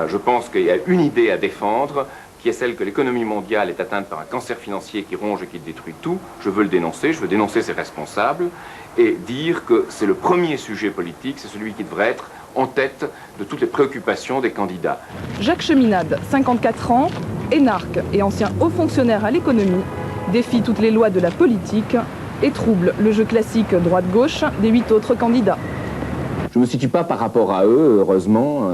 Je pense qu'il y a une idée à défendre, qui est celle que l'économie mondiale est atteinte par un cancer financier qui ronge et qui détruit tout. Je veux le dénoncer, je veux dénoncer ses responsables et dire que c'est le premier sujet politique, c'est celui qui devrait être en tête de toutes les préoccupations des candidats. Jacques Cheminade, 54 ans, énarque et ancien haut fonctionnaire à l'économie, défie toutes les lois de la politique et trouble le jeu classique droite-gauche des 8 autres candidats. Je ne me situe pas par rapport à eux, heureusement.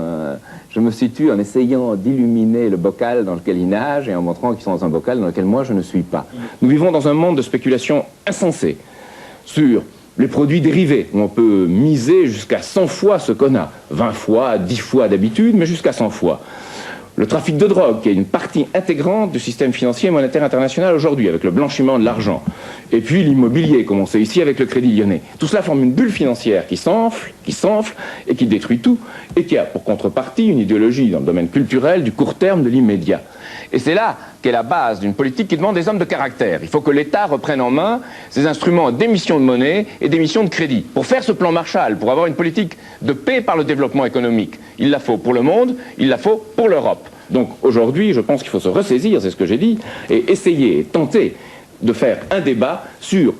Je me situe en essayant d'illuminer le bocal dans lequel ils nagent et en montrant qu'ils sont dans un bocal dans lequel moi je ne suis pas. Nous vivons dans un monde de spéculation insensée sur les produits dérivés, où on peut miser jusqu'à 100 fois ce qu'on a. 20 fois, 10 fois d'habitude, mais jusqu'à 100 fois. Le trafic de drogue, qui est une partie intégrante du système financier et monétaire international aujourd'hui, avec le blanchiment de l'argent. Et puis l'immobilier, comme on sait ici avec le Crédit Lyonnais. Tout cela forme une bulle financière qui s'enfle et qui détruit tout, et qui a pour contrepartie une idéologie dans le domaine culturel du court terme, de l'immédiat. Et c'est là qu'est la base d'une politique qui demande des hommes de caractère. Il faut que l'État reprenne en main ses instruments d'émission de monnaie et d'émission de crédit. Pour faire ce plan Marshall, pour avoir une politique de paix par le développement économique, il la faut pour le monde, il la faut pour l'Europe. Donc aujourd'hui, je pense qu'il faut se ressaisir, c'est ce que j'ai dit, et essayer, tenter de faire un débat sur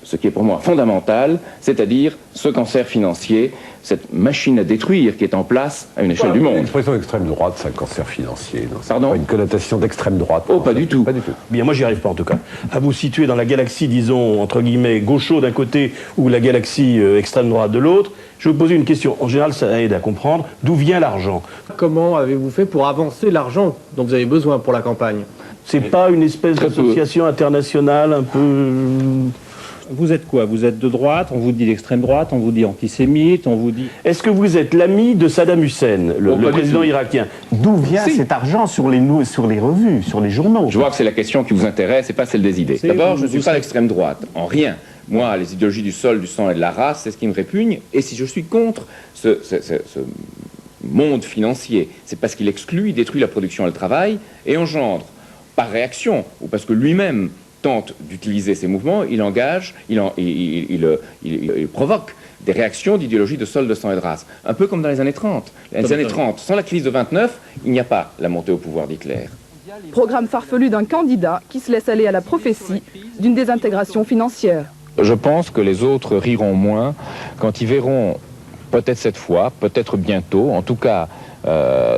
ce qui est pour moi fondamental, c'est-à-dire ce cancer financier, cette machine à détruire qui est en place à une échelle du monde. L'expression d'extrême droite, c'est un cancer financier. Pardon ? Pas une connotation d'extrême droite. Oh, pas du tout. Pas du tout. Bien, moi, j'y arrive pas en tout cas. À vous situer dans la galaxie, disons, entre guillemets, gaucho d'un côté ou la galaxie extrême droite de l'autre, je vais vous poser une question. En général, ça aide à comprendre d'où vient l'argent. Comment avez-vous fait pour avancer l'argent dont vous avez besoin pour la campagne ? C'est pas une espèce d'association internationale un peu... Vous êtes quoi? Vous êtes de droite, on vous dit d'extrême droite, on vous dit antisémite, on vous dit... Est-ce que vous êtes l'ami de Saddam Hussein, le président irakien? D'où vient cet argent sur les revues, sur les journaux? Je vois que c'est la question qui vous intéresse et pas celle des idées. D'abord, je ne suis pas l'extrême droite, en rien. Moi, les idéologies du sol, du sang et de la race, c'est ce qui me répugne. Et si je suis contre ce monde financier, c'est parce qu'il exclut, il détruit la production et le travail et engendre, par réaction, ou parce que lui-même tente d'utiliser ces mouvements, il provoque des réactions d'idéologie de sol, de sang et de race. Un peu comme dans les années 30. Les années 30, sans la crise de 29, il n'y a pas la montée au pouvoir d'Hitler. Programme farfelu d'un candidat qui se laisse aller à la prophétie d'une désintégration financière. Je pense que les autres riront moins quand ils verront, peut-être cette fois, peut-être bientôt, en tout cas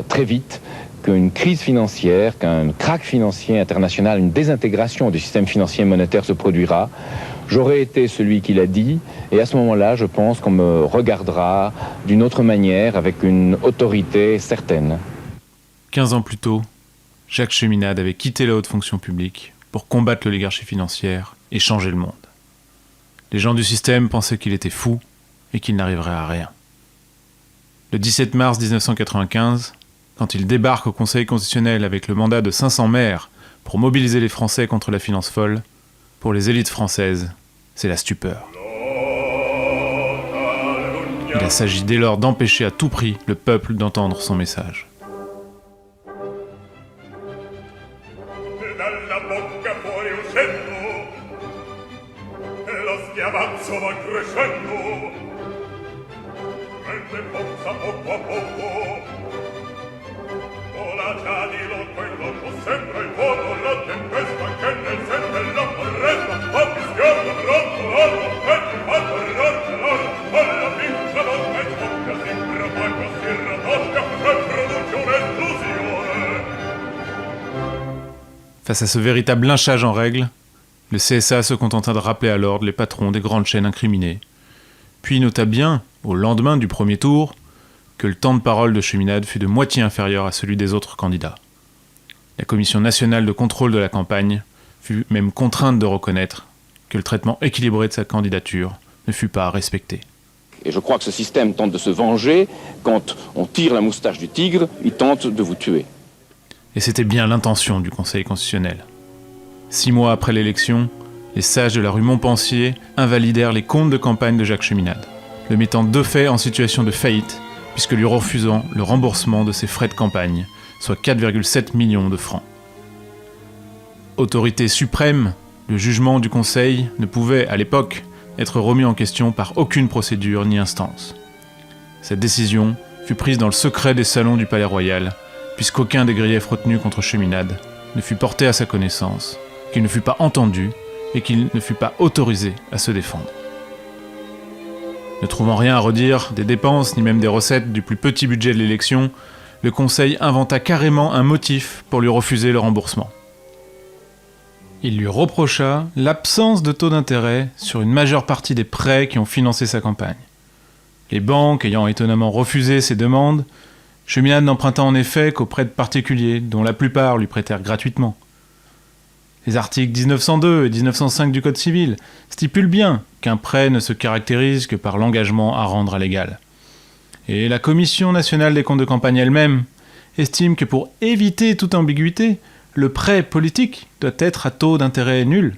très vite, qu'une crise financière, qu'un krach financier international, une désintégration du système financier et monétaire se produira. J'aurais été celui qui l'a dit, et à ce moment-là, je pense qu'on me regardera d'une autre manière, avec une autorité certaine. 15 ans plus tôt, Jacques Cheminade avait quitté la haute fonction publique pour combattre l'oligarchie financière et changer le monde. Les gens du système pensaient qu'il était fou et qu'il n'arriverait à rien. Le 17 mars 1995, quand il débarque au Conseil constitutionnel avec le mandat de 500 maires pour mobiliser les Français contre la finance folle, pour les élites françaises, c'est la stupeur. Il s'agit dès lors d'empêcher à tout prix le peuple d'entendre son message. Face à ce véritable lynchage en règle, le CSA se contenta de rappeler à l'ordre les patrons des grandes chaînes incriminées. Puis nota bien, au lendemain du premier tour, que le temps de parole de Cheminade fut de moitié inférieur à celui des autres candidats. La Commission nationale de contrôle de la campagne fut même contrainte de reconnaître que le traitement équilibré de sa candidature ne fut pas respecté. Et je crois que ce système tente de se venger. Quand on tire la moustache du tigre, il tente de vous tuer. Et c'était bien l'intention du Conseil constitutionnel. 6 mois après l'élection, les sages de la rue Montpensier invalidèrent les comptes de campagne de Jacques Cheminade, le mettant de fait en situation de faillite, puisque lui refusant le remboursement de ses frais de campagne, soit 4,7 millions de francs. Autorité suprême, le jugement du Conseil ne pouvait, à l'époque, être remis en question par aucune procédure ni instance. Cette décision fut prise dans le secret des salons du Palais Royal, puisqu'aucun des griefs retenus contre Cheminade ne fut porté à sa connaissance, qu'il ne fut pas entendu et qu'il ne fut pas autorisé à se défendre. Ne trouvant rien à redire des dépenses ni même des recettes du plus petit budget de l'élection, le Conseil inventa carrément un motif pour lui refuser le remboursement. Il lui reprocha l'absence de taux d'intérêt sur une majeure partie des prêts qui ont financé sa campagne. Les banques ayant étonnamment refusé ses demandes, Cheminade n'emprunta en effet qu'auprès de particuliers, dont la plupart lui prêtèrent gratuitement. Les articles 1902 et 1905 du Code civil stipulent bien qu'un prêt ne se caractérise que par l'engagement à rendre à l'égal. Et la Commission nationale des comptes de campagne elle-même estime que pour éviter toute ambiguïté, le prêt politique doit être à taux d'intérêt nul.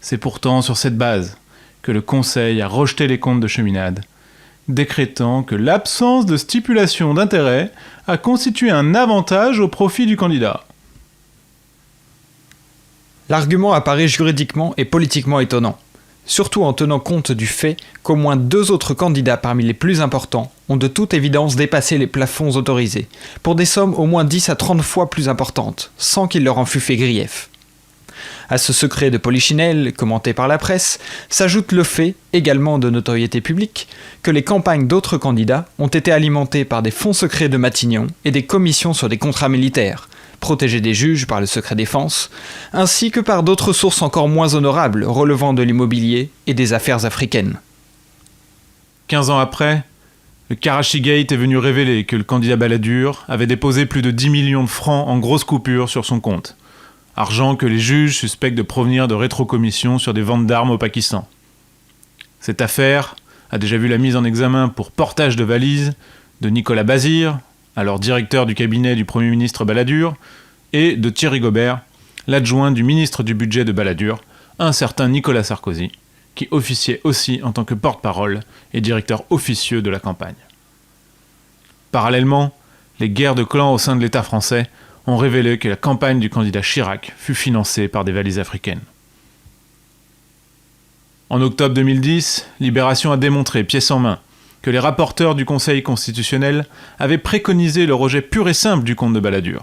C'est pourtant sur cette base que le Conseil a rejeté les comptes de Cheminade, décrétant que l'absence de stipulation d'intérêt a constitué un avantage au profit du candidat. L'argument apparaît juridiquement et politiquement étonnant, surtout en tenant compte du fait qu'au moins 2 autres candidats parmi les plus importants ont de toute évidence dépassé les plafonds autorisés, pour des sommes au moins 10 à 30 fois plus importantes, sans qu'il leur en fût fait grief. À ce secret de polichinelle, commenté par la presse, s'ajoute le fait, également de notoriété publique, que les campagnes d'autres candidats ont été alimentées par des fonds secrets de Matignon et des commissions sur des contrats militaires, protégés des juges par le secret défense, ainsi que par d'autres sources encore moins honorables relevant de l'immobilier et des affaires africaines. 15 ans après, le Karachi-Gate est venu révéler que le candidat Balladur avait déposé plus de 10 millions de francs en grosses coupures sur son compte. Argent que les juges suspectent de provenir de rétrocommissions sur des ventes d'armes au Pakistan. Cette affaire a déjà vu la mise en examen pour portage de valises de Nicolas Bazir, alors directeur du cabinet du Premier ministre Balladur, et de Thierry Gobert, l'adjoint du ministre du budget de Balladur, un certain Nicolas Sarkozy, qui officiait aussi en tant que porte-parole et directeur officieux de la campagne. Parallèlement, les guerres de clans au sein de l'État français ont révélé que la campagne du candidat Chirac fut financée par des valises africaines. En octobre 2010, Libération a démontré, pièce en main, que les rapporteurs du Conseil constitutionnel avaient préconisé le rejet pur et simple du compte de Balladur.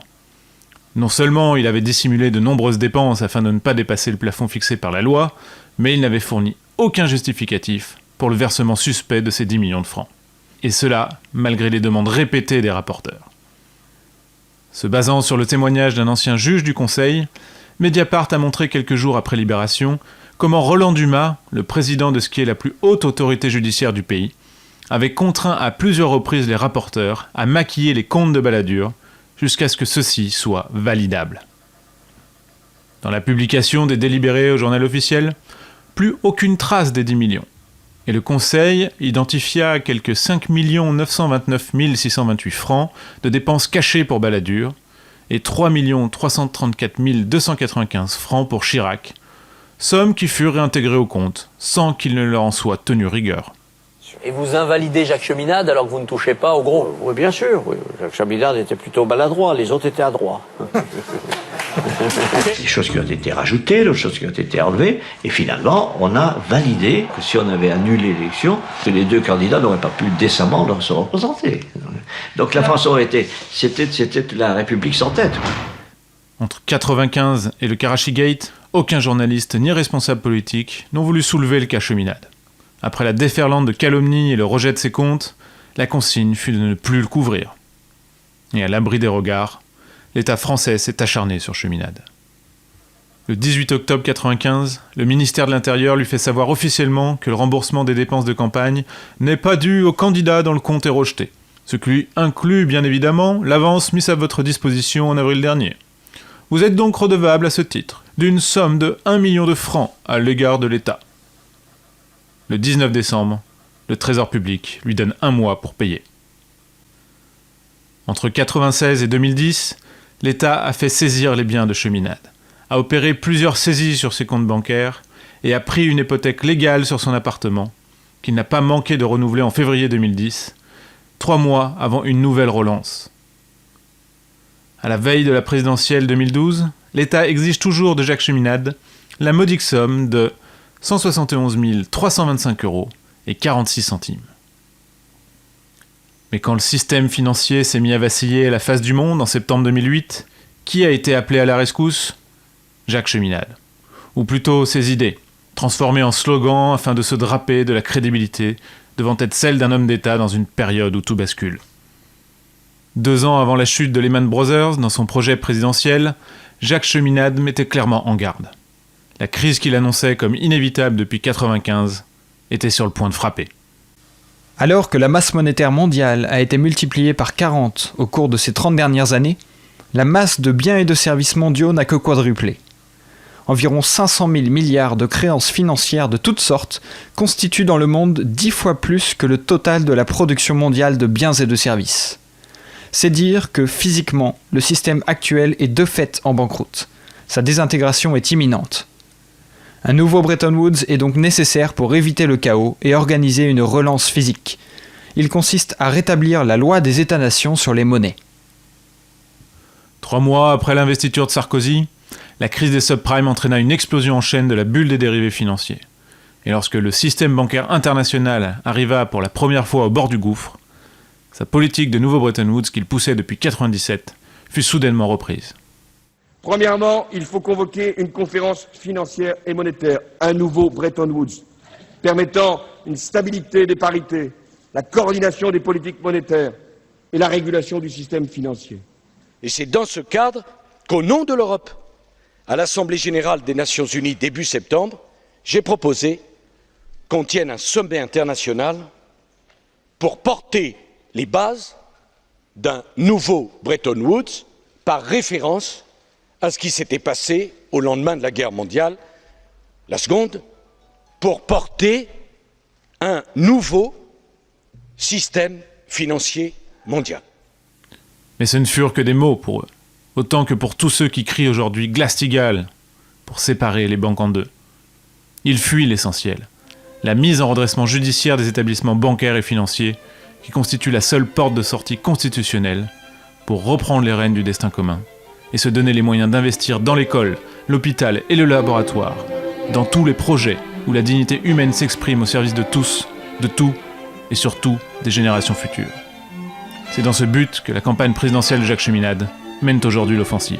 Non seulement il avait dissimulé de nombreuses dépenses afin de ne pas dépasser le plafond fixé par la loi, mais il n'avait fourni aucun justificatif pour le versement suspect de ces 10 millions de francs. Et cela, malgré les demandes répétées des rapporteurs. Se basant sur le témoignage d'un ancien juge du Conseil, Mediapart a montré quelques jours après Libération comment Roland Dumas, le président de ce qui est la plus haute autorité judiciaire du pays, avait contraint à plusieurs reprises les rapporteurs à maquiller les comptes de Balladur jusqu'à ce que ceux-ci soient validables. Dans la publication des délibérés au journal officiel, plus aucune trace des 10 millions. Et le Conseil identifia quelques 5 929 628 francs de dépenses cachées pour Balladur et 3 334 295 francs pour Chirac, sommes qui furent réintégrées au compte sans qu'il ne leur en soit tenu rigueur. Et vous invalidez Jacques Cheminade alors que vous ne touchez pas au gros? Oui, bien sûr. Oui. Jacques Cheminade était plutôt maladroit, les autres étaient adroits. Des choses qui ont été rajoutées, d'autres choses qui ont été enlevées, et finalement, on a validé que si on avait annulé l'élection, que les 2 candidats n'auraient pas pu décemment se représenter. Donc la France aurait été... C'était la République sans tête. Entre 1995 et le Karachi-Gate, aucun journaliste ni responsable politique n'ont voulu soulever le cas Cheminade. Après la déferlante de calomnies et le rejet de ses comptes, la consigne fut de ne plus le couvrir. Et à l'abri des regards, l'État français s'est acharné sur Cheminade. Le 18 octobre 1995, le ministère de l'Intérieur lui fait savoir officiellement que le remboursement des dépenses de campagne n'est pas dû au candidat dont le compte est rejeté, ce qui lui inclut bien évidemment l'avance mise à votre disposition en avril dernier. Vous êtes donc redevable à ce titre d'une somme de 1 million de francs à l'égard de l'État. Le 19 décembre, le Trésor public lui donne 1 mois pour payer. Entre 1996 et 2010, l'État a fait saisir les biens de Cheminade, a opéré plusieurs saisies sur ses comptes bancaires et a pris une hypothèque légale sur son appartement, qu'il n'a pas manqué de renouveler en février 2010, 3 mois avant une nouvelle relance. À la veille de la présidentielle 2012, l'État exige toujours de Jacques Cheminade la modique somme de 171 325 € et 46 centimes. Mais quand le système financier s'est mis à vaciller à la face du monde en septembre 2008, qui a été appelé à la rescousse ? Jacques Cheminade. Ou plutôt ses idées, transformées en slogans afin de se draper de la crédibilité devant être celle d'un homme d'État dans une période où tout bascule. 2 ans avant la chute de Lehman Brothers, dans son projet présidentiel, Jacques Cheminade mettait clairement en garde. La crise qu'il annonçait comme inévitable depuis 1995 était sur le point de frapper. Alors que la masse monétaire mondiale a été multipliée par 40 au cours de ces 30 dernières années, la masse de biens et de services mondiaux n'a que quadruplé. Environ 500 000 milliards de créances financières de toutes sortes constituent dans le monde 10 fois plus que le total de la production mondiale de biens et de services. C'est dire que physiquement, le système actuel est de fait en banqueroute. Sa désintégration est imminente. Un nouveau Bretton Woods est donc nécessaire pour éviter le chaos et organiser une relance physique. Il consiste à rétablir la loi des États-nations sur les monnaies. 3 mois après l'investiture de Sarkozy, la crise des subprimes entraîna une explosion en chaîne de la bulle des dérivés financiers. Et lorsque le système bancaire international arriva pour la première fois au bord du gouffre, sa politique de nouveau Bretton Woods qu'il poussait depuis 1997 fut soudainement reprise. Premièrement, il faut convoquer une conférence financière et monétaire, un nouveau Bretton Woods, permettant une stabilité des parités, la coordination des politiques monétaires et la régulation du système financier. Et c'est dans ce cadre qu'au nom de l'Europe, à l'Assemblée générale des Nations unies début septembre, j'ai proposé qu'on tienne un sommet international pour porter les bases d'un nouveau Bretton Woods par référence à ce qui s'était passé au lendemain de la guerre mondiale, la seconde, pour porter un nouveau système financier mondial. Mais ce ne furent que des mots pour eux, autant que pour tous ceux qui crient aujourd'hui Glass-Steagall pour séparer les banques en deux. Ils fuient l'essentiel, la mise en redressement judiciaire des établissements bancaires et financiers qui constitue la seule porte de sortie constitutionnelle pour reprendre les rênes du destin commun et se donner les moyens d'investir dans l'école, l'hôpital et le laboratoire, dans tous les projets où la dignité humaine s'exprime au service de tous, de tout et surtout des générations futures. C'est dans ce but que la campagne présidentielle de Jacques Cheminade mène aujourd'hui l'offensive.